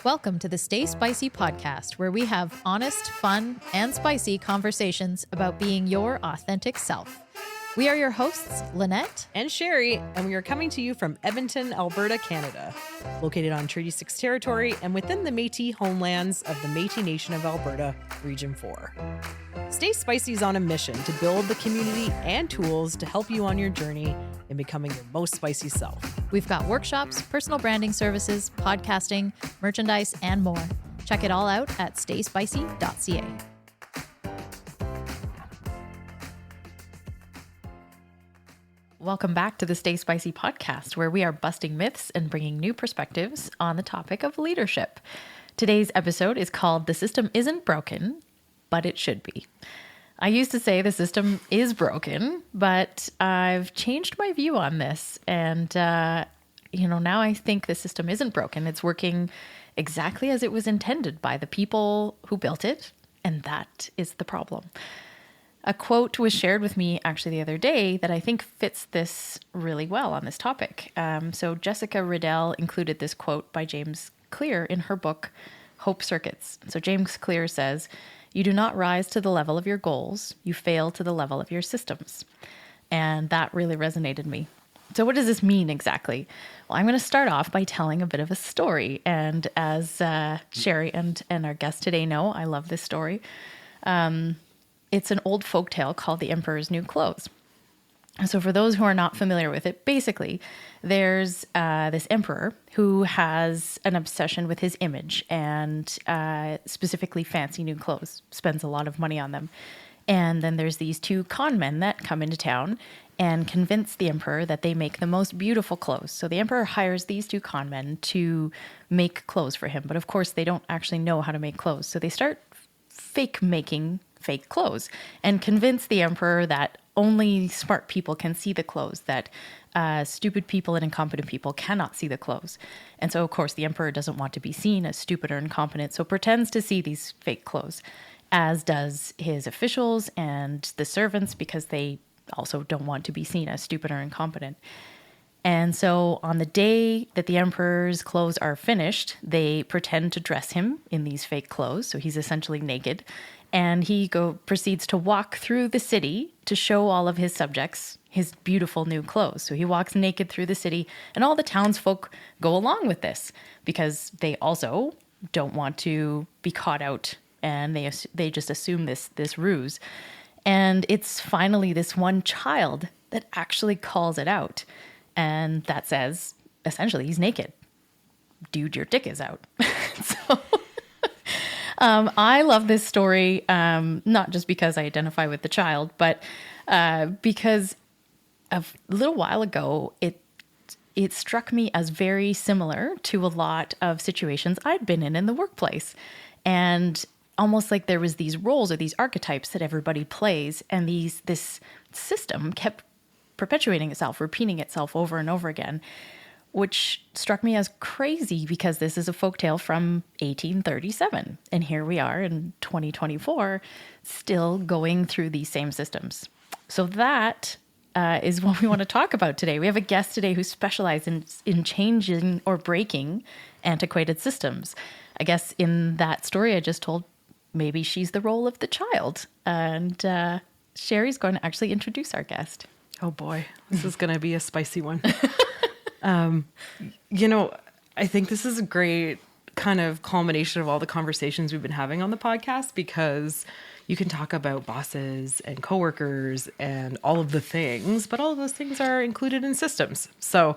Welcome to the Stay Spicy podcast, where we have honest, fun, and spicy conversations about being your authentic self. We are your hosts, Lynette and Sherry, and we are coming to you from Edmonton, Alberta, Canada, located on Treaty 6 territory and within the Métis homelands of the Métis Nation of Alberta, Region 4. Stay Spicy is on a mission to build the community and tools to help you on your journey in becoming your most spicy self. We've got workshops, personal branding services, podcasting, merchandise, and more. Check it all out at stayspicy.ca. Welcome back to the Stay Spicy podcast, where we are busting myths and bringing new perspectives on the topic of leadership. Today's episode is called The System Isn't Broken, but It Should Be. I used to say the system is broken, but I've changed my view on this. And, now I think the system isn't broken. It's working exactly as it was intended by the people who built it. And that is the problem. A quote was shared with me actually the other day that I think fits this really well on this topic. So Jessica Riddell included this quote by James Clear in her book, Hope Circuits. So James Clear says, "You do not rise to the level of your goals. You fail to the level of your systems." And that really resonated me. So what does this mean exactly? Well, I'm going to start off by telling a bit of a story. And as Sherry and our guest today know, I love this story. It's an old folktale called The Emperor's New Clothes. So for those who are not familiar with it, basically, there's this emperor who has an obsession with his image and specifically fancy new clothes, spends a lot of money on them. And then there's these two con men that come into town and convince the emperor that they make the most beautiful clothes. So the emperor hires these two con men to make clothes for him. But of course, they don't actually know how to make clothes. So they start making fake clothes and convince the emperor that only smart people can see the clothes, that stupid people and incompetent people cannot see the clothes. And so, of course, the emperor doesn't want to be seen as stupid or incompetent, so pretends to see these fake clothes, as does his officials and the servants, because they also don't want to be seen as stupid or incompetent. And so on the day that the emperor's clothes are finished, they pretend to dress him in these fake clothes, so he's essentially naked. And he proceeds to walk through the city to show all of his subjects his beautiful new clothes. So he walks naked through the city, and all the townsfolk go along with this because they also don't want to be caught out, and they just assume this ruse. And it's finally this one child that actually calls it out, and that says, essentially, he's naked. Dude, your dick is out. So... I love this story, not just because I identify with the child, but because a little while ago, it struck me as very similar to a lot of situations I'd been in the workplace. And almost like there was these roles or these archetypes that everybody plays, and this system kept perpetuating itself, repeating itself over and over again, which struck me as crazy because this is a folktale from 1837. And here we are in 2024, still going through these same systems. So that is what we want to talk about today. We have a guest today who specializes in changing or breaking antiquated systems. I guess in that story I just told, maybe she's the role of the child. And Sherry's going to actually introduce our guest. Oh boy, this is going to be a spicy one. I think this is a great kind of culmination of all the conversations we've been having on the podcast, because you can talk about bosses and coworkers and all of the things, but all of those things are included in systems. So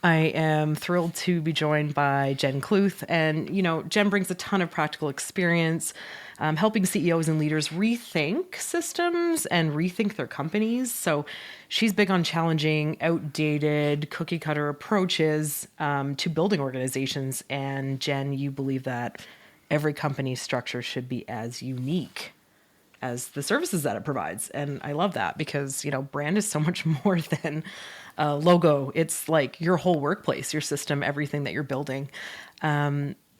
I am thrilled to be joined by Jen Kluthe. And, Jen brings a ton of practical experience helping CEOs and leaders rethink systems and rethink their companies. So she's big on challenging outdated cookie cutter approaches to building organizations. And Jen, you believe that every company's structure should be as unique as the services that it provides. And I love that because, brand is so much more than a logo. It's like your whole workplace, your system, everything that you're building.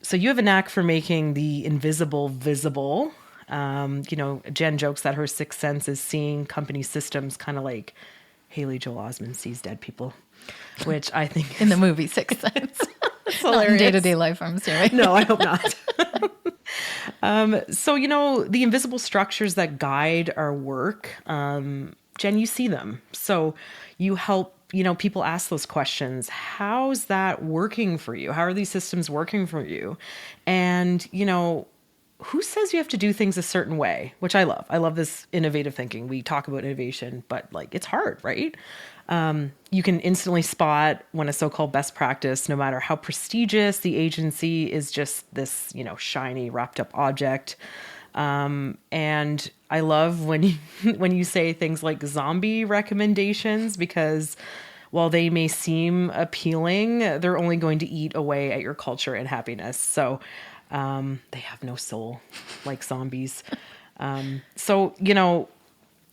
So you have a knack for making the invisible visible. Jen jokes that her sixth sense is seeing company systems kind of like Haley Joel Osment sees dead people, which I think in the movie Sixth Sense. That's Not in hilarious. day-to-day life, I'm assuming. No, I hope not. So, the invisible structures that guide our work, Jen, you see them. So you help, people ask those questions. How's that working for you? How are these systems working for you? And, who says you have to do things a certain way, which I love. I love this innovative thinking. We talk about innovation, but it's hard, right? You can instantly spot when a so-called best practice, no matter how prestigious the agency, is just this, shiny, wrapped up object. And I love when when you say things like zombie recommendations, because while they may seem appealing, they're only going to eat away at your culture and happiness. So they have no soul, like zombies. So,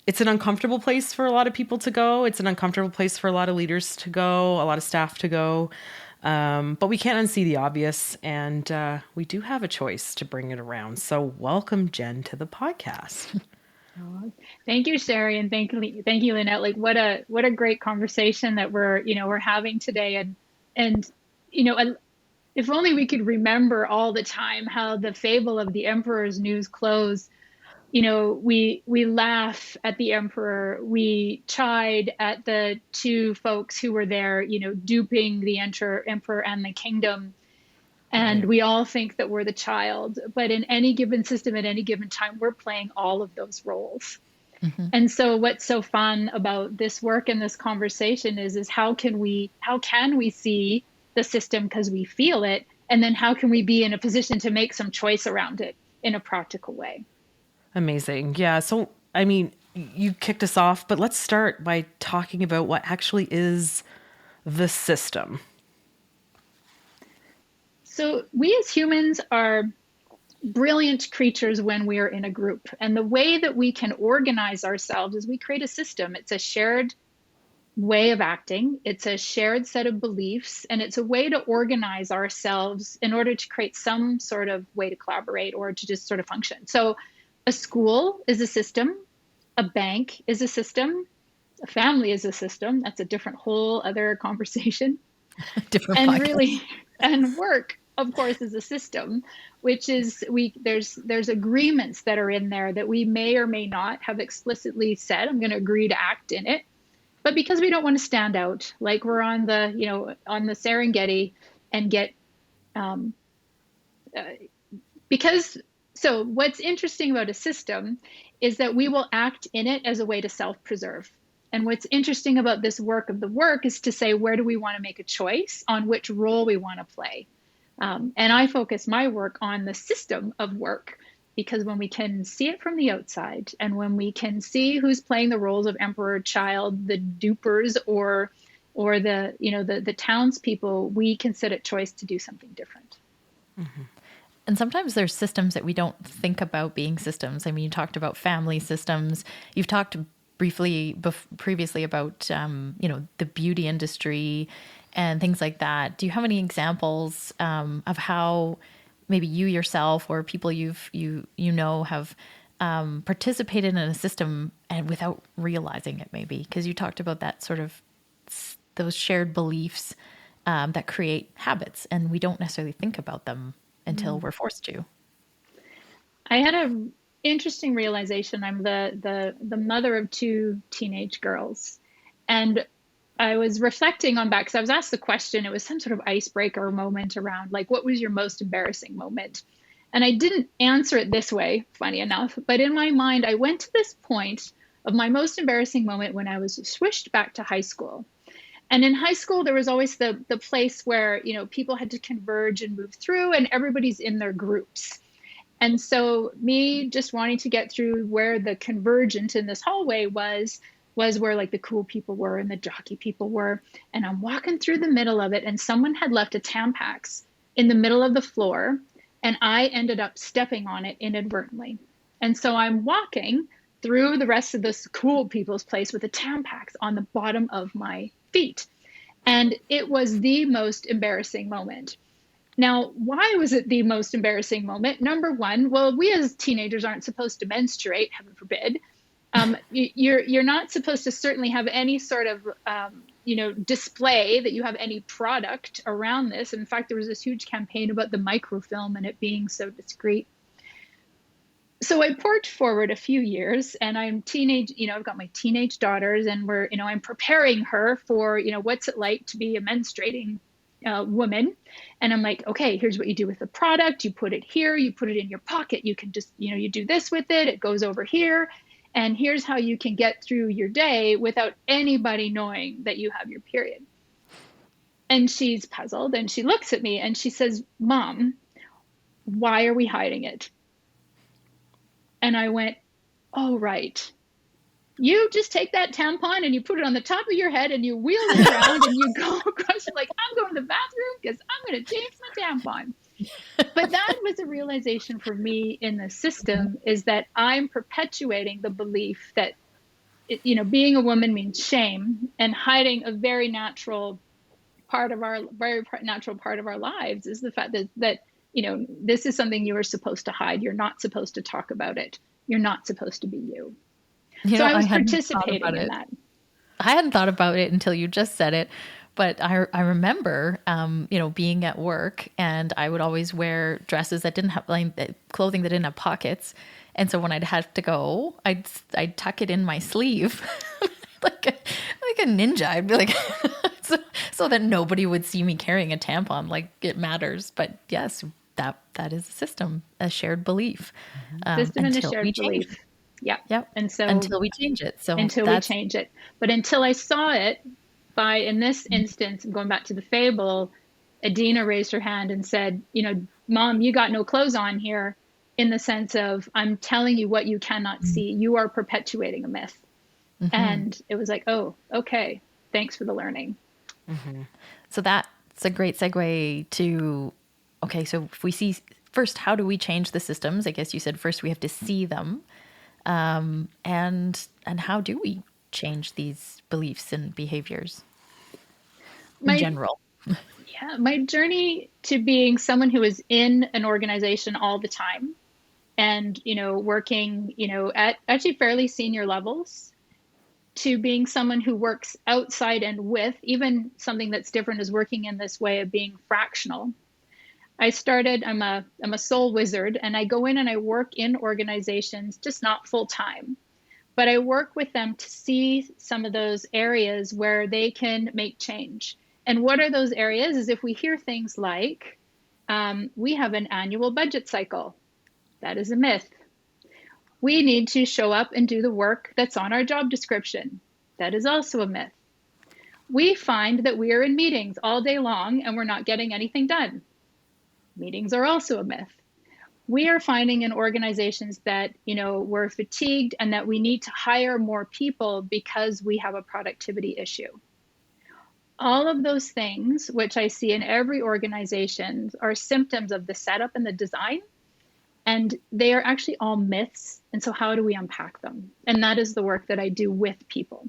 it's an uncomfortable place for a lot of people to go. It's an uncomfortable place for a lot of leaders to go, a lot of staff to go. But we can't unsee the obvious, and we do have a choice to bring it around. So welcome, Jen, to the podcast. Oh, thank you, Sherry, and thank you, Lynette. Like, what a great conversation that we're having today, and if only we could remember all the time how the fable of the emperor's news clothes. We laugh at the emperor. We chide at the two folks who were there, duping the emperor and the kingdom. And we all think that we're the child. But in any given system, at any given time, we're playing all of those roles. Mm-hmm. And so what's so fun about this work and this conversation is how can we see the system because we feel it? And then how can we be in a position to make some choice around it in a practical way? Amazing. Yeah. So, you kicked us off, but let's start by talking about what actually is the system. So we as humans are brilliant creatures when we are in a group. And the way that we can organize ourselves is we create a system. It's a shared way of acting. It's a shared set of beliefs, and it's a way to organize ourselves in order to create some sort of way to collaborate or to just sort of function. So a school is a system, a bank is a system, a family is a system. That's a different whole other conversation. Different and podcast. Really, and work, of course, is a system, which is there's agreements that are in there that we may or may not have explicitly said, I'm going to agree to act in it. But because we don't want to stand out, like we're on the Serengeti and get So what's interesting about a system is that we will act in it as a way to self-preserve. And what's interesting about this work of the work is to say, where do we want to make a choice on which role we want to play? And I focus my work on the system of work, because when we can see it from the outside and when we can see who's playing the roles of emperor, child, the dupers, or the townspeople, we can sit at choice to do something different. Mm-hmm. And sometimes there's systems that we don't think about being systems. You talked about family systems. You've talked briefly previously about, the beauty industry and things like that. Do you have any examples of how maybe you yourself or people have participated in a system and without realizing it, maybe? Because you talked about that sort of those shared beliefs that create habits, and we don't necessarily think about them until we're forced to. I had an interesting realization. I'm the mother of two teenage girls, and I was reflecting on that because I was asked the question. It was some sort of icebreaker moment around, like, what was your most embarrassing moment? And I didn't answer it this way, funny enough, but in my mind, I went to this point of my most embarrassing moment when I was swished back to high school. And in high school, there was always the place where, people had to converge and move through, and everybody's in their groups. And so me just wanting to get through where the convergent in this hallway was where like the cool people were and the jockey people were. And I'm walking through the middle of it, and someone had left a Tampax in the middle of the floor, and I ended up stepping on it inadvertently. And so I'm walking through the rest of this cool people's place with a Tampax on the bottom of my feet. And it was the most embarrassing moment. Now, why was it the most embarrassing moment? Number one, well, we as teenagers aren't supposed to menstruate, heaven forbid. You're not supposed to certainly have any sort of display that you have any product around this. In fact, there was this huge campaign about the microfilm and it being so discreet. So I poured forward a few years, and I'm teenage, I've got my teenage daughters, and I'm preparing her for, what's it like to be a menstruating woman. And I'm like, okay, here's what you do with the product. You put it here, you put it in your pocket. You can just, you do this with it. It goes over here. And here's how you can get through your day without anybody knowing that you have your period. And she's puzzled, and she looks at me and she says, Mom, why are we hiding it? And I went, oh, right. You just take that tampon and you put it on the top of your head and you wheel it around and you go across. You're like, I'm going to the bathroom because I'm going to change my tampon. But that was a realization for me in the system, is that I'm perpetuating the belief that, being a woman means shame, and hiding a very natural part of our lives is the fact that this is something you are supposed to hide. You're not supposed to talk about it. You're not supposed to be you. So I was participating in that. I hadn't thought about it until you just said it, but I remember, being at work, and I would always wear dresses that didn't have clothing that didn't have pockets. And so when I'd have to go, I'd tuck it in my sleeve like a ninja. I'd be like, so that nobody would see me carrying a tampon. Like, it matters. But yes, that is a system, a shared belief. System and a shared belief. Yeah. Yep. And so until we change it. But until I saw it, in this instance, going back to the fable, Adina raised her hand and said, Mom, you got no clothes on here, in the sense of, I'm telling you what you cannot see. You are perpetuating a myth. Mm-hmm. And it was like, oh, okay. Thanks for the learning. Mm-hmm. So that's a great segue to, okay, so if we see first, how do we change the systems? I guess you said first we have to see them. And how do we change these beliefs and behaviors in general? Yeah, my journey to being someone who is in an organization all the time, and working at actually fairly senior levels, to being someone who works outside and with, even something that's different is working in this way of being fractional. I'm a soul wizard, and I go in and I work in organizations, just not full time, but I work with them to see some of those areas where they can make change. And what are those areas? Is if we hear things like, we have an annual budget cycle. That is a myth. We need to show up and do the work that's on our job description. That is also a myth. We find that we are in meetings all day long and we're not getting anything done. Meetings are also a myth. We are finding in organizations that, we're fatigued and that we need to hire more people because we have a productivity issue. All of those things, which I see in every organization, are symptoms of the setup and the design. And they are actually all myths. And so how do we unpack them? And that is the work that I do with people.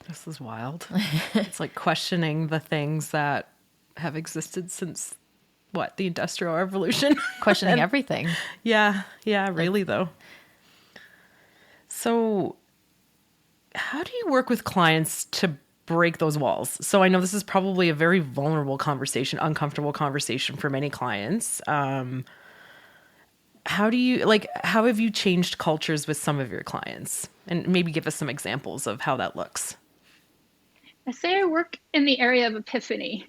This is wild. It's like questioning the things that have existed since the Industrial Revolution. Questioning everything. Yeah, really though. So how do you work with clients to break those walls? So I know this is probably a very vulnerable conversation, uncomfortable conversation for many clients. How have you changed cultures with some of your clients? And maybe give us some examples of how that looks. I say I work in the area of epiphany.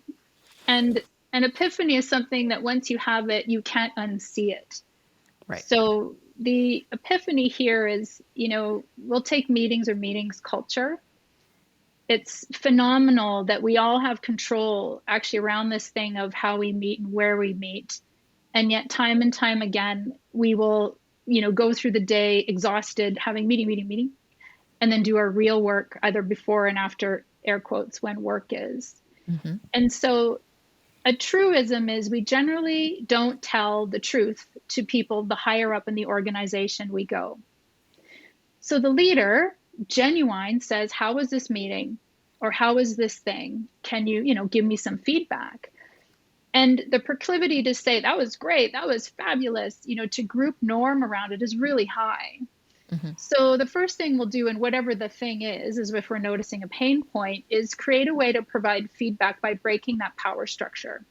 And an epiphany is something that once you have it, you can't unsee it. Right. So the epiphany here is, we'll take meetings culture. It's phenomenal that we all have control actually around this thing of how we meet and where we meet. And yet time and time again, we will, go through the day exhausted, having meeting, and then do our real work either before and after, air quotes, when work is. Mm-hmm. And so a truism is we generally don't tell the truth to people the higher up in the organization we go. So the leader, genuine, says, how was this meeting? Or how was this thing? Can you, give me some feedback? And the proclivity to say, that was great, that was fabulous, to group norm around it is really high. So the first thing we'll do, and whatever the thing is if we're noticing a pain point, is create a way to provide feedback by breaking that power structure.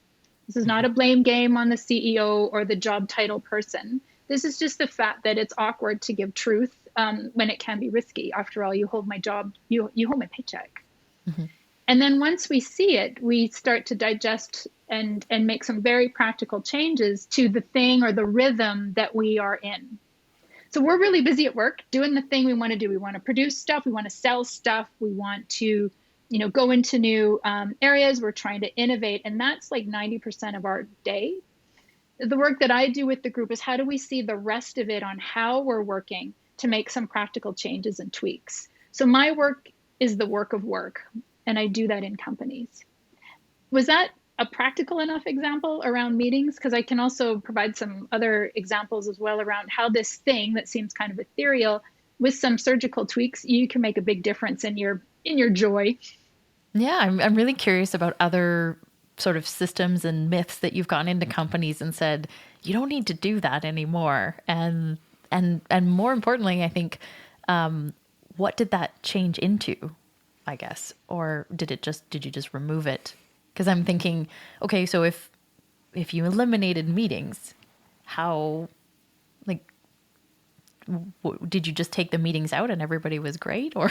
This is not a blame game on the CEO or the job title person. This is just the fact that it's awkward to give truth when it can be risky. After all, you hold my job, you hold my paycheck. And then once we see it, we start to digest and make some very practical changes to the thing or the rhythm that we are in. So we're really busy at work doing the thing we want to do. We want to produce stuff. We want to sell stuff. We want to, go into new areas. We're trying to innovate. And that's like 90% of our day. The work that I do with the group is how do we see the rest of it on how we're working to make some practical changes and tweaks. So my work is the work of work, and I do that in companies. Was that a practical enough example around meetings? Because I can also provide some other examples as well around how this thing that seems kind of ethereal, with some surgical tweaks, you can make a big difference in your joy. Yeah, I'm really curious about other sort of systems and myths that you've gone into companies and said, you don't need to do that anymore. And more importantly, I think, what did that change into, I guess? Or did you just remove it? Because I'm thinking, okay, so if you eliminated meetings, how, like, did you just take the meetings out and everybody was great? Or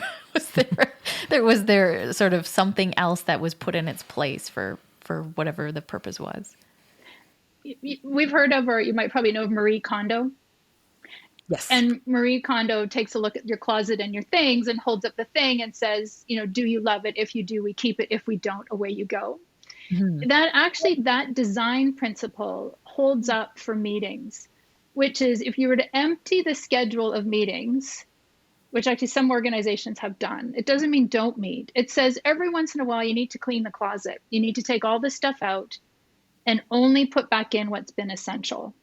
was there sort of something else that was put in its place for whatever the purpose was? We've heard of, or you might probably know of, Marie Kondo. Yes. And Marie Kondo takes a look at your closet and your things and holds up the thing and says, do you love it? If you do, we keep it. If we don't, away you go. That design principle holds up for meetings, which is if you were to empty the schedule of meetings, which actually some organizations have done, it doesn't mean don't meet. It says every once in a while, you need to clean the closet. You need to take all this stuff out and only put back in what's been essential.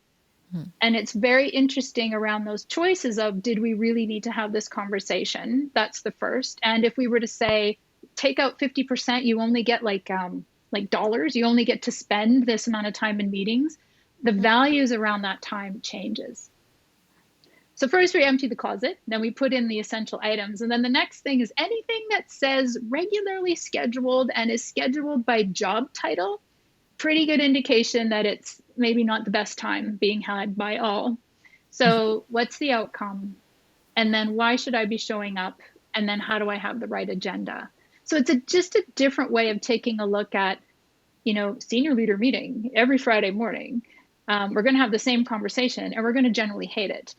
And it's very interesting around those choices of, did we really need to have this conversation? That's the first. And if we were to say, take out 50%, you only get like dollars, you only get to spend this amount of time in meetings, the values around that time changes. So first we empty the closet, then we put in the essential items. And then the next thing is anything that says regularly scheduled and is scheduled by job title, pretty good indication that it's maybe not the best time being had by all. So what's the outcome? And then why should I be showing up? And then how do I have the right agenda? So it's just a different way of taking a look at, senior leader meeting every Friday morning. We're going to have the same conversation and we're going to generally hate it.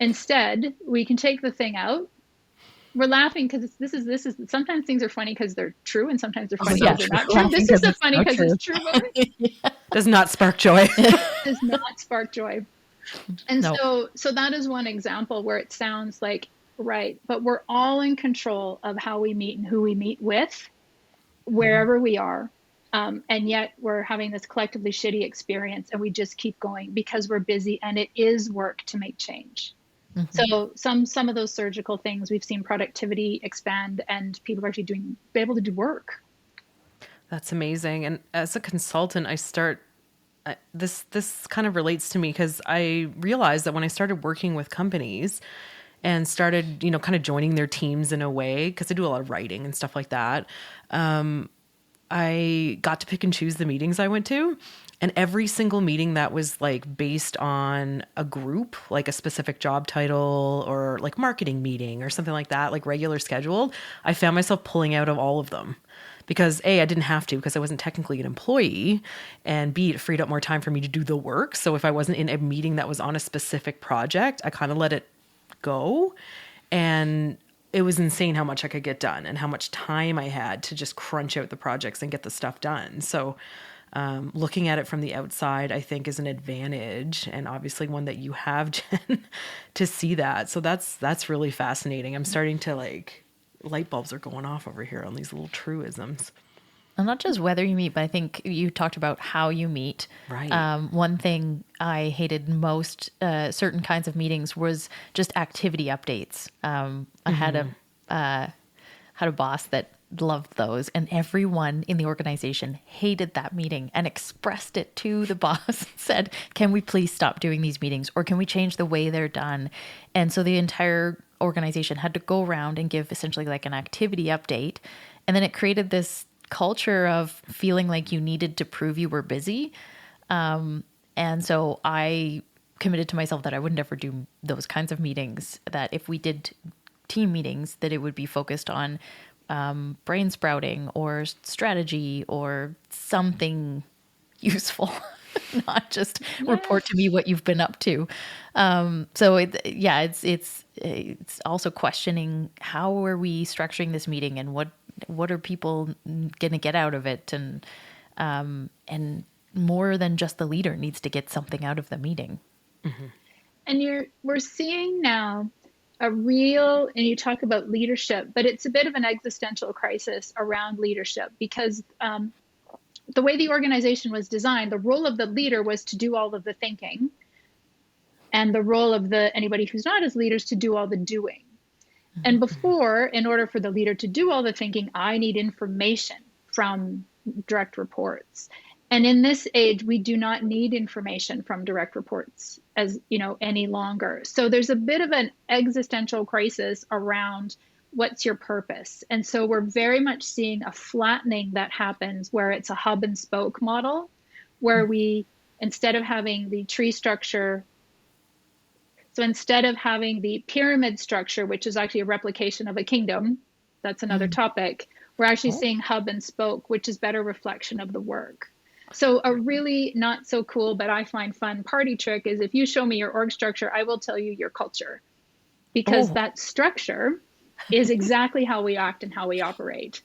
Instead, we can take the thing out. We're laughing because this is sometimes things are funny because they're true and sometimes they're funny because they're not true. This is funny because it's true. Does not spark joy. Does not spark joy. And so that is one example where it sounds like, right, but we're all in control of how we meet and who we meet with, wherever we are. And yet we're having this collectively shitty experience and we just keep going because we're busy and it is work to make change. So some of those surgical things, we've seen productivity expand and people are actually be able to do work. That's amazing. And as a consultant, this kind of relates to me because I realized that when I started working with companies and started, kind of joining their teams in a way, because I do a lot of writing and stuff like that, I got to pick and choose the meetings I went to. And every single meeting that was like based on a group, like a specific job title or like marketing meeting or something like that, like regular scheduled, I found myself pulling out of all of them because A, I didn't have to because I wasn't technically an employee, and B, it freed up more time for me to do the work. So if I wasn't in a meeting that was on a specific project, I kind of let it go. And it was insane how much I could get done and how much time I had to just crunch out the projects and get the stuff done. So looking at it from the outside, I think is an advantage, and obviously one that you have, Jen, to see that. So that's really fascinating. I'm starting to light bulbs are going off over here on these little truisms. And not just whether you meet, but I think you talked about how you meet. Right. One thing I hated most, certain kinds of meetings, was just activity updates. I had a boss that loved those, and everyone in the organization hated that meeting and expressed it to the boss and said, can we please stop doing these meetings, or can we change the way they're done? And so the entire organization had to go around and give essentially like an activity update. And then it created this culture of feeling like you needed to prove you were busy. And so I committed to myself that I would never do those kinds of meetings, that if we did team meetings, that it would be focused on brain sprouting or strategy or something useful, not just report to me what you've been up to. So it's also questioning, how are we structuring this meeting, and what are people going to get out of it, and more than just the leader needs to get something out of the meeting. Mm-hmm. And we're seeing now and you talk about leadership, but it's a bit of an existential crisis around leadership, because the way the organization was designed, the role of the leader was to do all of the thinking, and the role of anybody who's not as leaders to do all the doing. Mm-hmm. And before, in order for the leader to do all the thinking, I need information from direct reports. And in this age, we do not need information from direct reports any longer. So there's a bit of an existential crisis around what's your purpose. And so we're very much seeing a flattening that happens, where it's a hub and spoke model, where we, instead of having the tree structure, so instead of having the pyramid structure, which is actually a replication of a kingdom, that's another topic, we're actually seeing hub and spoke, which is better reflection of the work. So a really not so cool, but I find fun party trick is, if you show me your org structure, I will tell you your culture, because that structure is exactly how we act and how we operate.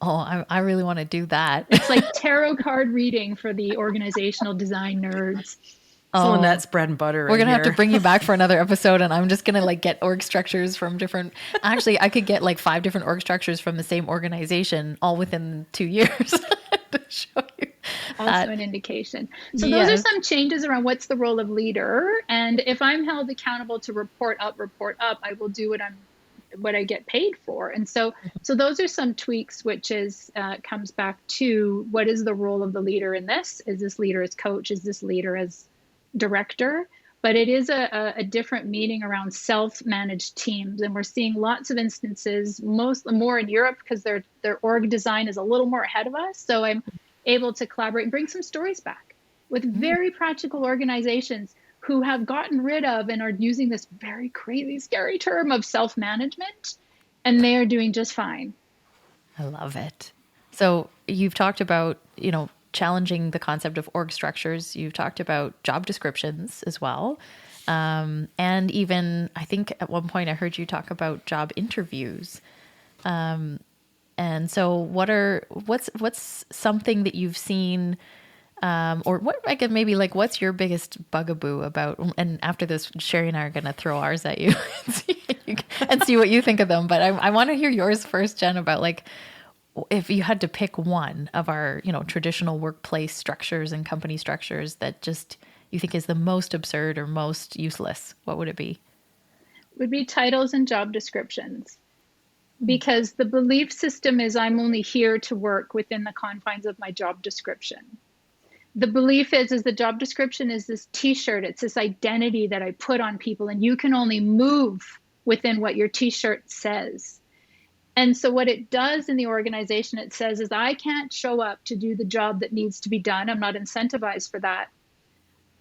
Oh, I really want to do that. It's like tarot card reading for the organizational design nerds. So Lynette's bread and butter. We're going to have to bring you back for another episode, and I'm just going to get org structures from different, actually I could get 5 different org structures from the same organization all within 2 years to show you. Also an indication. So those are some changes around what's the role of leader. And if I'm held accountable to report up, I will do what I get paid for. And so those are some tweaks, which comes back to, what is the role of the leader in this? Is this leader as coach? Is this leader as director? But it is a different meaning around self-managed teams. And we're seeing lots of instances, more in Europe, because their org design is a little more ahead of us. So I'm able to collaborate and bring some stories back with very practical organizations who have gotten rid of and are using this very crazy, scary term of self-management, and they are doing just fine. I love it. So you've talked about, challenging the concept of org structures. You've talked about job descriptions as well. And even, I think at one point I heard you talk about job interviews. And so what's something that you've seen, or what, I guess maybe what's your biggest bugaboo about, and after this, Sherry and I are going to throw ours at you and see what you think of them. But I want to hear yours first, Jen, about if you had to pick one of our, traditional workplace structures and company structures that just you think is the most absurd or most useless, what would it be? Would be titles and job descriptions. Because the belief system is, I'm only here to work within the confines of my job description. The belief is the job description is this t-shirt. It's this identity that I put on people, and you can only move within what your t-shirt says. And so what it does in the organization, it says, is I can't show up to do the job that needs to be done. I'm not incentivized for that.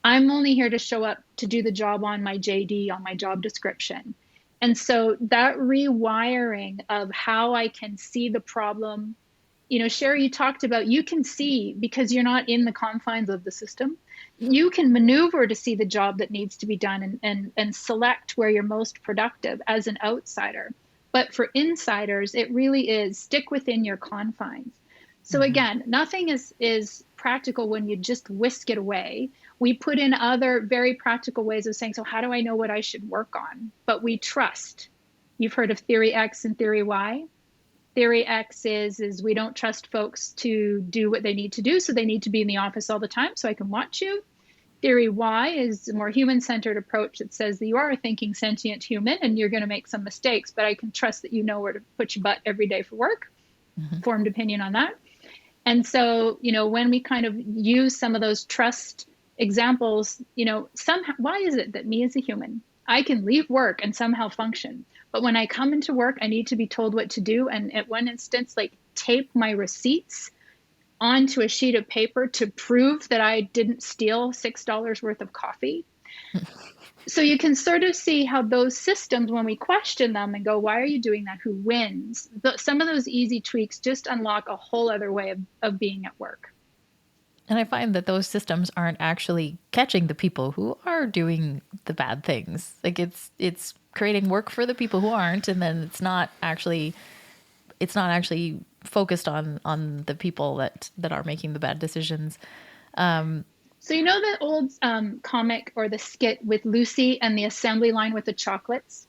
I'm only here to show up to do the job on my JD, on my job description. And so that rewiring of how I can see the problem, Sherry, you talked about, you can see, because you're not in the confines of the system, you can maneuver to see the job that needs to be done and select where you're most productive as an outsider. But for insiders, it really is stick within your confines. So again, nothing is practical when you just whisk it away. We put in other very practical ways of saying, so how do I know what I should work on? But we trust. You've heard of theory X and theory Y. Theory X is we don't trust folks to do what they need to do, so they need to be in the office all the time so I can watch you. Theory Y is a more human-centered approach that says that you are a thinking, sentient human and you're going to make some mistakes, but I can trust that you know where to put your butt every day for work. Formed opinion on that. And so, when we kind of use some of those trust examples, somehow, why is it that me as a human I can leave work and somehow function. But when I come into work, I need to be told what to do. And at one instance, like tape my receipts onto a sheet of paper to prove that I didn't steal $6 worth of coffee. So you can sort of see how those systems, when we question them and go, why are you doing that? Who wins? Some of those easy tweaks just unlock a whole other way of being at work. And I find that those systems aren't actually catching the people who are doing the bad things. Like it's creating work for the people who aren't, and then it's not actually focused on the people that are making the bad decisions. So you know the old comic or the skit with Lucy and the assembly line with the chocolates?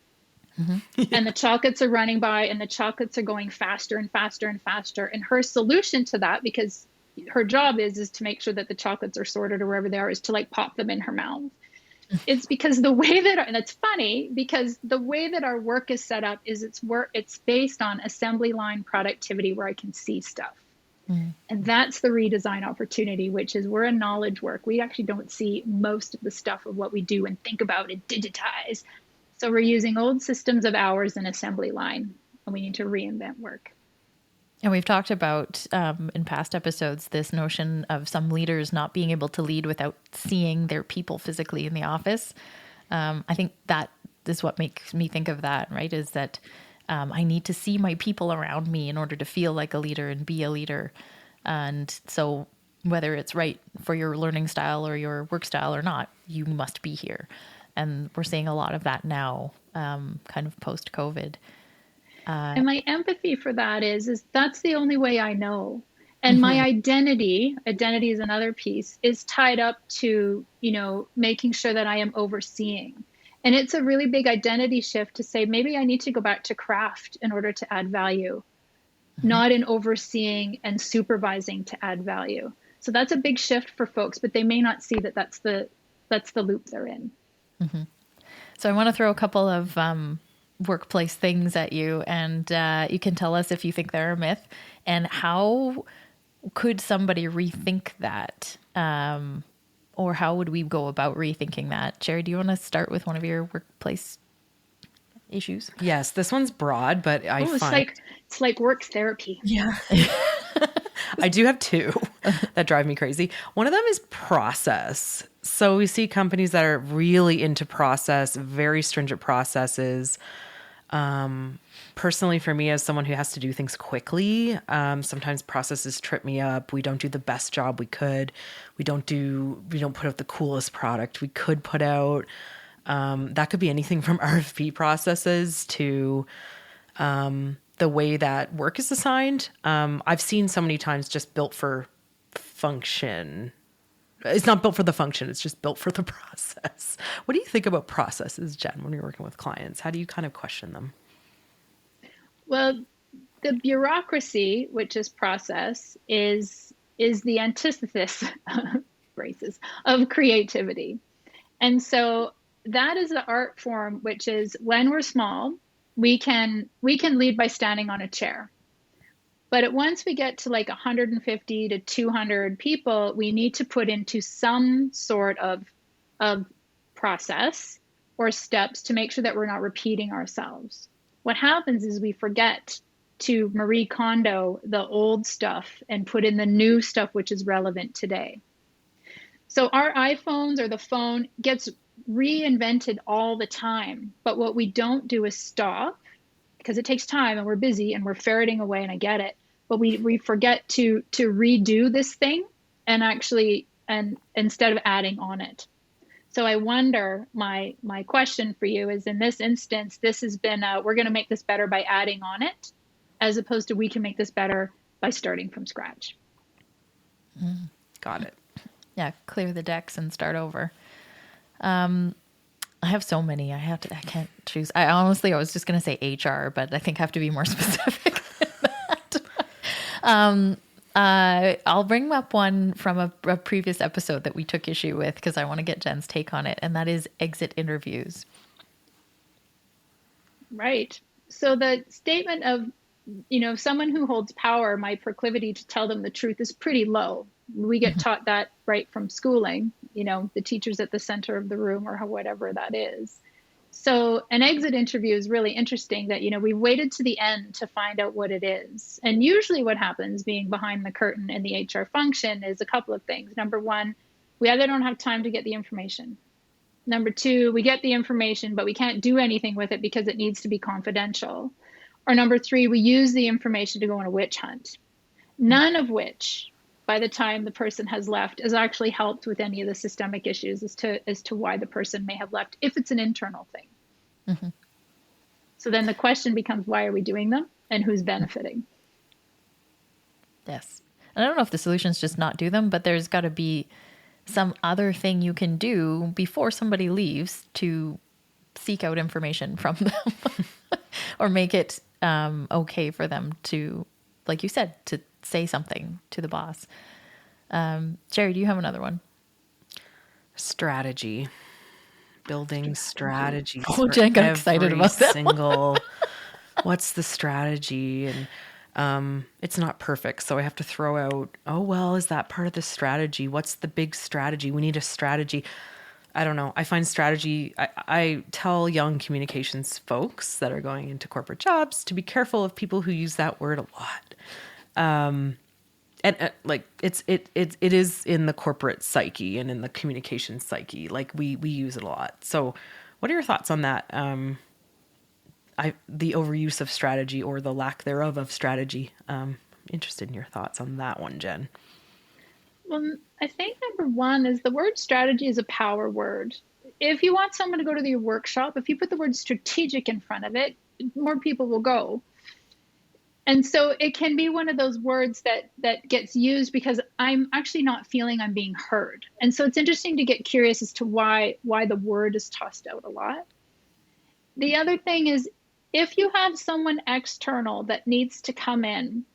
Mm-hmm. And the chocolates are running by and the chocolates are going faster and faster and faster. And her solution to that, because her job is to make sure that the chocolates are sorted or wherever they are, is to like pop them in her mouth. It's because the way that, and it's funny because the way that our work is set up is it's based on assembly line productivity where I can see stuff. Mm. And that's the redesign opportunity, which is we're a knowledge work. We actually don't see most of the stuff of what we do and think about and digitize. So we're using old systems of hours and assembly line, and we need to reinvent work. And we've talked about in past episodes this notion of some leaders not being able to lead without seeing their people physically in the office. I think that is what makes me think of that, right? Is that I need to see my people around me in order to feel like a leader and be a leader. And so whether it's right for your learning style or your work style or not, you must be here. And we're seeing a lot of that now, kind of post-COVID. And my empathy for that is that's the only way I know. And my identity is another piece, is tied up to, making sure that I am overseeing. And it's a really big identity shift to say, maybe I need to go back to craft in order to add value, not in overseeing and supervising to add value. So that's a big shift for folks, but they may not see that that's the loop they're in. Mm-hmm. So I want to throw a couple of workplace things at you, and you can tell us if you think they're a myth, and how could somebody rethink that? Or how would we go about rethinking that? Sherry, do you want to start with one of your workplace issues? Yes, this one's broad, but it's like work therapy. Yeah. I do have two that drive me crazy. One of them is process. So we see companies that are really into process, very stringent processes. Personally, for me, as someone who has to do things quickly, sometimes processes trip me up. We don't do the best job we could. We don't put out the coolest product we could put out. That could be anything from RFP processes to the way that work is assigned. I've seen so many times just built for function. It's not built for the function. It's just built for the process. What do you think about processes, Jen, when you're working with clients? How do you kind of question them? Well, the bureaucracy, which is process, is the antithesis braces of creativity. And so that is the art form, which is when we're small, we can lead by standing on a chair. But once we get to like 150 to 200 people, we need to put into some sort of process or steps to make sure that we're not repeating ourselves. What happens is we forget to Marie Kondo the old stuff and put in the new stuff, which is relevant today. So our iPhones or the phone gets reinvented all the time. But what we don't do is stop, because it takes time and we're busy and we're ferreting away, and I get it. But we forget to redo this thing and actually, and instead of adding on it. So I wonder, my question for you is, in this instance, this has been, we're going to make this better by adding on it, as opposed to we can make this better by starting from scratch. Got it. Yeah, clear the decks and start over. I have so many. I can't choose. I was just going to say HR, but I think I have to be more specific than that. I'll bring up one from a previous episode that we took issue with, because I want to get Jen's take on it, and that is exit interviews. Right. So the statement of, someone who holds power, my proclivity to tell them the truth is pretty low. We get taught that right from schooling, the teacher's at the center of the room, or whatever that is. So an exit interview is really interesting that, we've waited to the end to find out what it is. And usually what happens being behind the curtain in the HR function is a couple of things. Number one, we either don't have time to get the information. Number two, we get the information, but we can't do anything with it because it needs to be confidential. Or number three, we use the information to go on a witch hunt. None of which, by the time the person has left, has actually helped with any of the systemic issues as to why the person may have left, if it's an internal thing. Mm-hmm. So then the question becomes, why are we doing them and who's benefiting? Yes. And I don't know if the solution is just not do them, but there's got to be some other thing you can do before somebody leaves to seek out information from them or make it okay for them to, like you said, to say something to the boss. Sherry, do you have another one? Strategy. Building strategies. Oh, Jen got excited about that single. What's the strategy? And it's not perfect, so I have to throw out, oh, well, is that part of the strategy? What's the big strategy? We need a strategy. I don't know. I find strategy, I tell young communications folks that are going into corporate jobs to be careful of people who use that word a lot. And like it is in the corporate psyche and in the communication psyche. Like we use it a lot. So what are your thoughts on that? The overuse of strategy or the lack thereof of strategy. Interested in your thoughts on that one, Jen. Well, I think number one is the word strategy is a power word. If you want someone to go to your workshop, if you put the word strategic in front of it, more people will go. And so it can be one of those words that gets used because I'm actually not feeling I'm being heard. And so it's interesting to get curious as to why the word is tossed out a lot. The other thing is, if you have someone external that needs to come in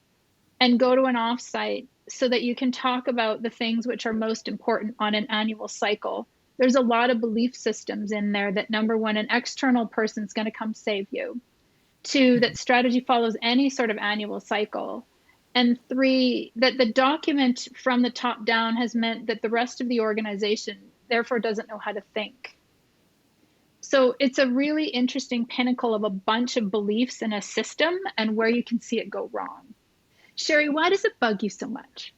and go to an offsite so that you can talk about the things which are most important on an annual cycle, there's a lot of belief systems in there that, number one, an external person's going to come save you. Two, that strategy follows any sort of annual cycle. And three, that the document from the top down has meant that the rest of the organization therefore doesn't know how to think. So it's a really interesting pinnacle of a bunch of beliefs in a system and where you can see it go wrong. Sherry, why does it bug you so much?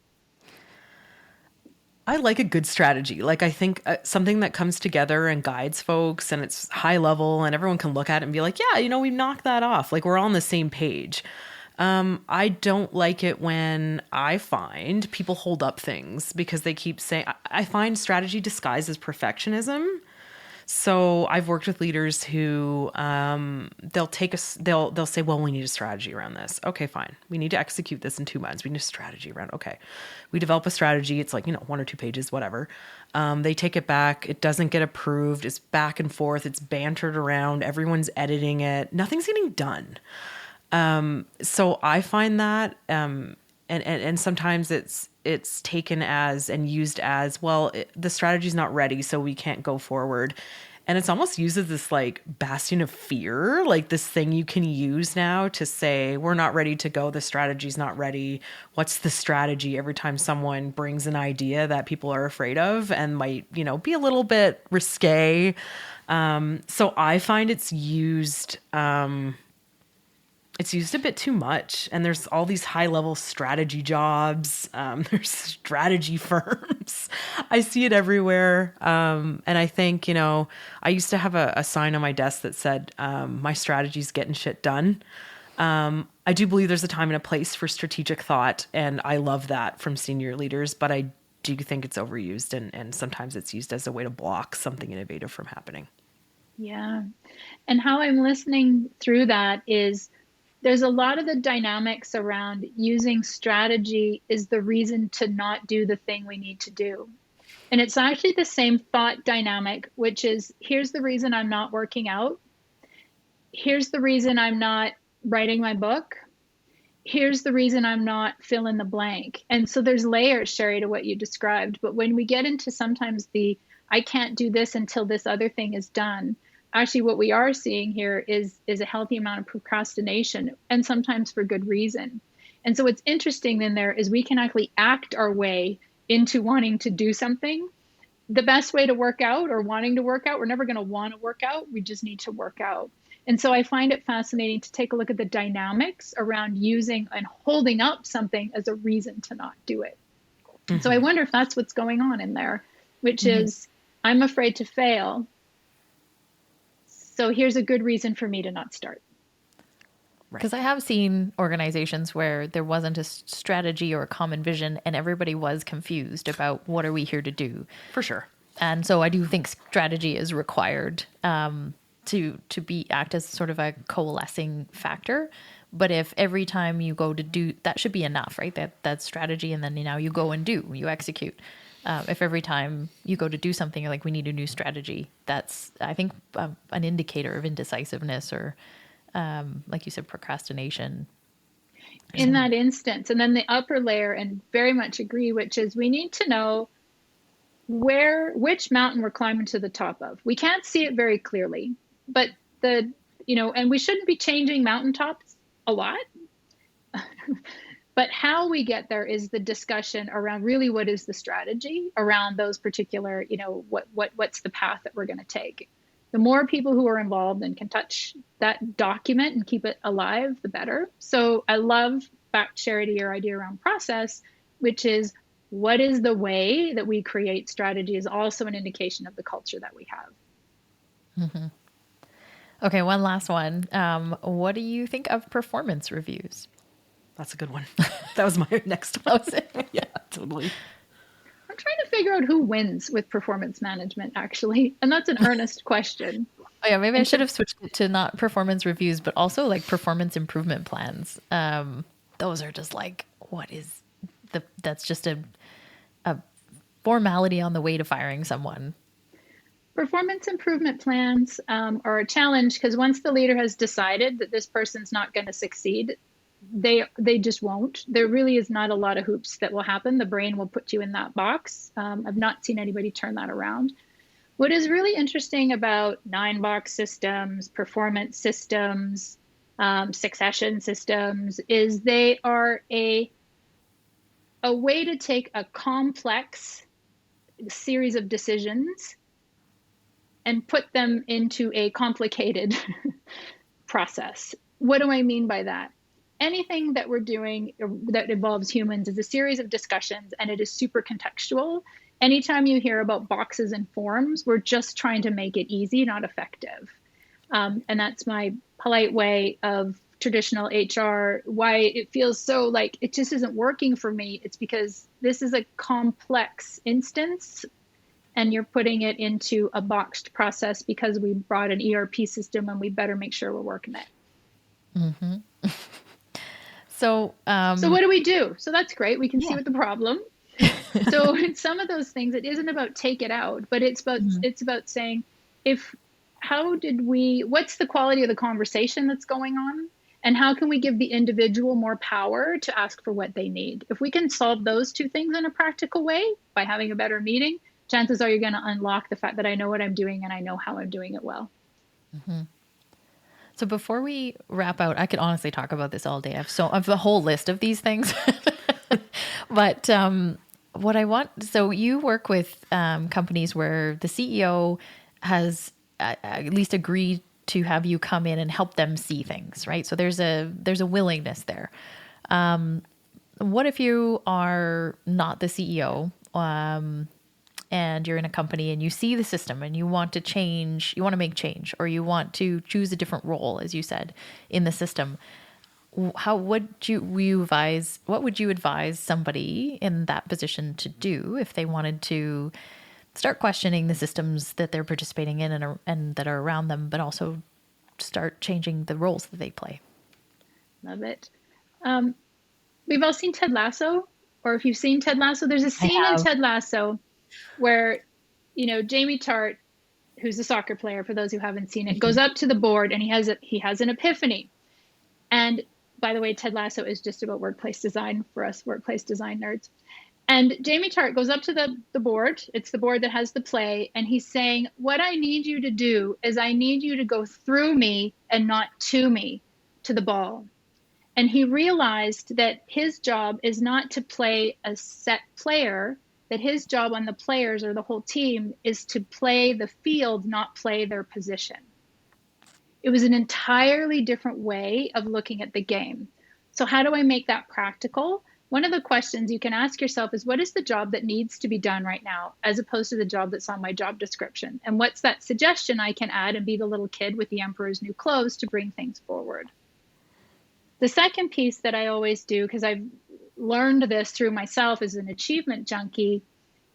I like a good strategy. Like I think something that comes together and guides folks and it's high level and everyone can look at it and be like, yeah, we knocked that off. Like we're all on the same page. I don't like it when I find people hold up things because they keep saying, I find strategy disguised as perfectionism. So I've worked with leaders who they'll say, well, we need a strategy around this. Okay, fine. We need to execute this in 2 months. We need a strategy around. Okay, we develop a strategy. It's like 1 or 2 pages, whatever. They take it back. It doesn't get approved. It's back and forth. It's bantered around. Everyone's editing it. Nothing's getting done. So I find that, and sometimes it's taken as and used as, well, the strategy's not ready, so we can't go forward. And it's almost used as this like bastion of fear, like this thing you can use now to say, we're not ready to go. The strategy's not ready. What's the strategy? Every time someone brings an idea that people are afraid of and might, be a little bit risque. So I find it's used a bit too much, and there's all these high-level strategy jobs. There's strategy firms. I see it everywhere. And I think, I used to have a sign on my desk that said, my strategy's getting shit done. I do believe there's a time and a place for strategic thought, and I love that from senior leaders, but I do think it's overused, and sometimes it's used as a way to block something innovative from happening. Yeah. And how I'm listening through that is, there's a lot of the dynamics around using strategy is the reason to not do the thing we need to do. And it's actually the same thought dynamic, which is, here's the reason I'm not working out. Here's the reason I'm not writing my book. Here's the reason I'm not fill in the blank. And so there's layers, Sherry, to what you described. But when we get into sometimes I can't do this until this other thing is done, actually, what we are seeing here is a healthy amount of procrastination, and sometimes for good reason. And so what's interesting then there is we can actually act our way into wanting to do something the best way to work out or wanting to work out. We're never going to want to work out. We just need to work out. And so I find it fascinating to take a look at the dynamics around using and holding up something as a reason to not do it. Mm-hmm. So I wonder if that's what's going on in there, which mm-hmm. is, I'm afraid to fail. So here's a good reason for me to not start. Because I have seen organizations where there wasn't a strategy or a common vision and everybody was confused about what are we here to do. For sure. And so I do think strategy is required to act as sort of a coalescing factor. But if every time you go to do, that should be enough, right? That's strategy. And then now you go and you execute. If every time you go to do something, you're like, we need a new strategy, that's, I think, an indicator of indecisiveness or, like you said, procrastination. In that instance. And then the upper layer, and very much agree, which is we need to know which mountain we're climbing to the top of. We can't see it very clearly, but and we shouldn't be changing mountaintops a lot. But how we get there is the discussion around really what is the strategy around those particular, what's the path that we're going to take. The more people who are involved and can touch that document and keep it alive, the better. So I love, back Sherry, to your idea around process, which is what is the way that we create strategy is also an indication of the culture that we have. Mm-hmm. Okay, one last one. What do you think of performance reviews? That's a good one. That was my next one. Yeah, totally. I'm trying to figure out who wins with performance management, actually. And that's an earnest question. Oh, yeah, maybe I should have switched it to not performance reviews, but also like performance improvement plans. Those are just like, that's just a formality on the way to firing someone. Performance improvement plans are a challenge because once the leader has decided that this person's not going to succeed, they just won't. There really is not a lot of hoops that will happen. The brain will put you in that box. I've not seen anybody turn that around. What is really interesting about 9-box systems, performance systems, succession systems is they are a way to take a complex series of decisions and put them into a complicated process. What do I mean by that? Anything that we're doing that involves humans is a series of discussions, and it is super contextual. Anytime you hear about boxes and forms, we're just trying to make it easy, not effective. And that's my polite way of traditional HR, why it feels so like it just isn't working for me. It's because this is a complex instance, and you're putting it into a boxed process because we brought an ERP system and we better make sure we're working it. Mm-hmm. So what do we do? So that's great. We can see what the problem. So in some of those things, it isn't about take it out, but it's about saying, what's the quality of the conversation that's going on? And how can we give the individual more power to ask for what they need? If we can solve those two things in a practical way by having a better meeting, chances are you're going to unlock the fact that I know what I'm doing and I know how I'm doing it well. Mm-hmm. So before we wrap out, I could honestly talk about this all day. I have a whole list of these things. But what I want, so you work with companies where the CEO has at least agreed to have you come in and help them see things, right? So there's a willingness there. What if you are not the CEO and you're in a company and you see the system and you want to change, you want to make change, or you want to choose a different role, as you said, in the system? What would you advise somebody in that position to do if they wanted to start questioning the systems that they're participating in and that are around them, but also start changing the roles that they play? Love it. We've all seen Ted Lasso, or if you've seen Ted Lasso, there's a scene in Ted Lasso where, Jamie Tart, who's a soccer player, for those who haven't seen it, goes up to the board and he has an epiphany. And by the way, Ted Lasso is just about workplace design for us workplace design nerds. And Jamie Tart goes up to the board. It's the board that has the play. And he's saying, what I need you to do is I need you to go through me and not to me, to the ball. And he realized that his job is not to play a set player, that his job on the players or the whole team is to play the field, not play their position. It was an entirely different way of looking at the game. So how do I make that practical? One of the questions you can ask yourself is, what is the job that needs to be done right now, as opposed to the job that's on my job description? And what's that suggestion I can add and be the little kid with the emperor's new clothes to bring things forward? The second piece that I always do, because I've learned this through myself as an achievement junkie,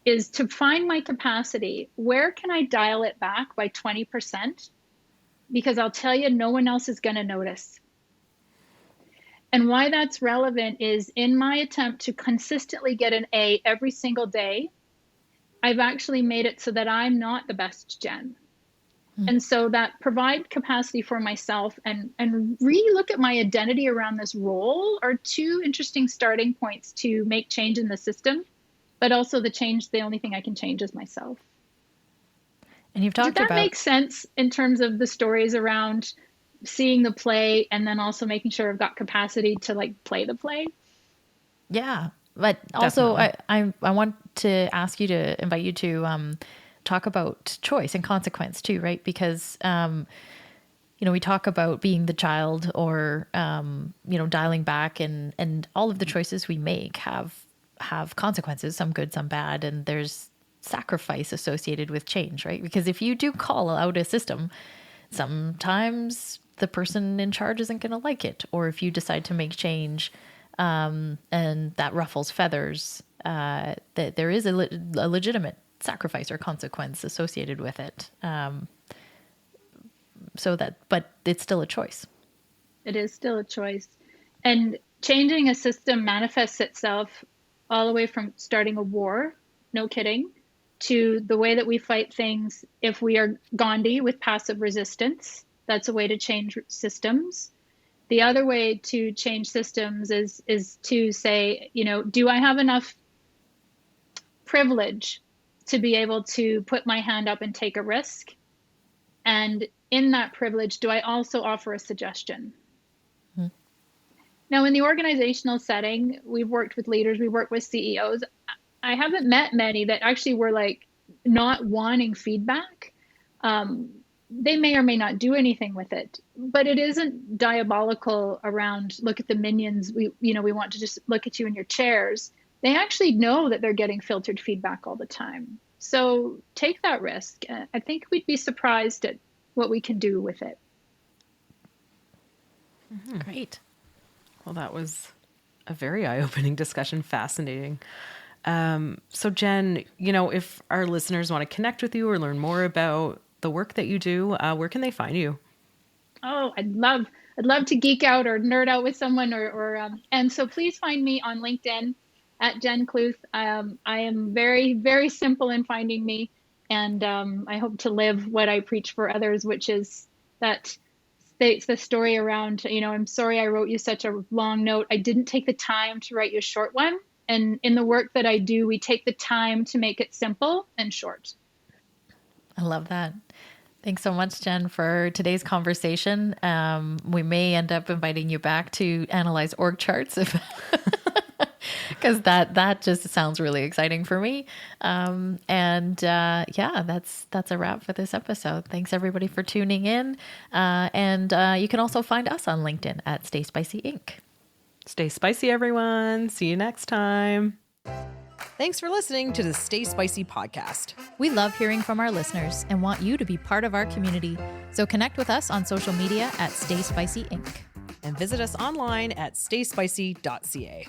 is to find my capacity. Where can I dial it back by 20%? Because I'll tell you, no one else is going to notice. And why that's relevant is, in my attempt to consistently get an A every single day, I've actually made it so that I'm not the best Jen. And so that provide capacity for myself and really look at my identity around this role are two interesting starting points to make change in the system, but also the only thing I can change is myself. And you've talked about... Did that make sense in terms of the stories around seeing the play and then also making sure I've got capacity to like play the play? Yeah. But also I want to ask you to invite you to talk about choice and consequence too, right? Because, we talk about being the child or, dialing back and all of the choices we make have consequences, some good, some bad. And there's sacrifice associated with change, right? Because if you do call out a system, sometimes the person in charge isn't going to like it. Or if you decide to make change, and that ruffles feathers, that there is a legitimate sacrifice or consequence associated with it. But it's still a choice. It is still a choice. And changing a system manifests itself all the way from starting a war, no kidding, to the way that we fight things. If we are Gandhi with passive resistance, that's a way to change systems. The other way to change systems is to say, do I have enough privilege to be able to put my hand up and take a risk? And in that privilege, do I also offer a suggestion? Now, in the organizational setting, we've worked with leaders, we work with CEOs. I haven't met many that actually were like not wanting feedback. They may or may not do anything with it, but it isn't diabolical around, look at the minions. We want to just look at you in your chairs. They actually know that they're getting filtered feedback all the time. So take that risk. I think we'd be surprised at what we can do with it. Mm-hmm. Great. Well, that was a very eye-opening discussion. Fascinating. So Jen, if our listeners want to connect with you or learn more about the work that you do, where can they find you? Oh, I'd love to geek out or nerd out with someone and so please find me on LinkedIn at Jen Kluthe. I am very, very simple in finding me, and I hope to live what I preach for others, which is that it's the story around, I'm sorry I wrote you such a long note. I didn't take the time to write you a short one. And in the work that I do, we take the time to make it simple and short. I love that. Thanks so much, Jen, for today's conversation. We may end up inviting you back to analyze org charts because that just sounds really exciting for me. That's a wrap for this episode. Thanks everybody for tuning in. And you can also find us on LinkedIn at Stay Spicy Inc. Stay spicy, everyone. See you next time. Thanks for listening to the Stay Spicy podcast. We love hearing from our listeners and want you to be part of our community. So connect with us on social media at Stay Spicy Inc. And visit us online at stayspicy.ca.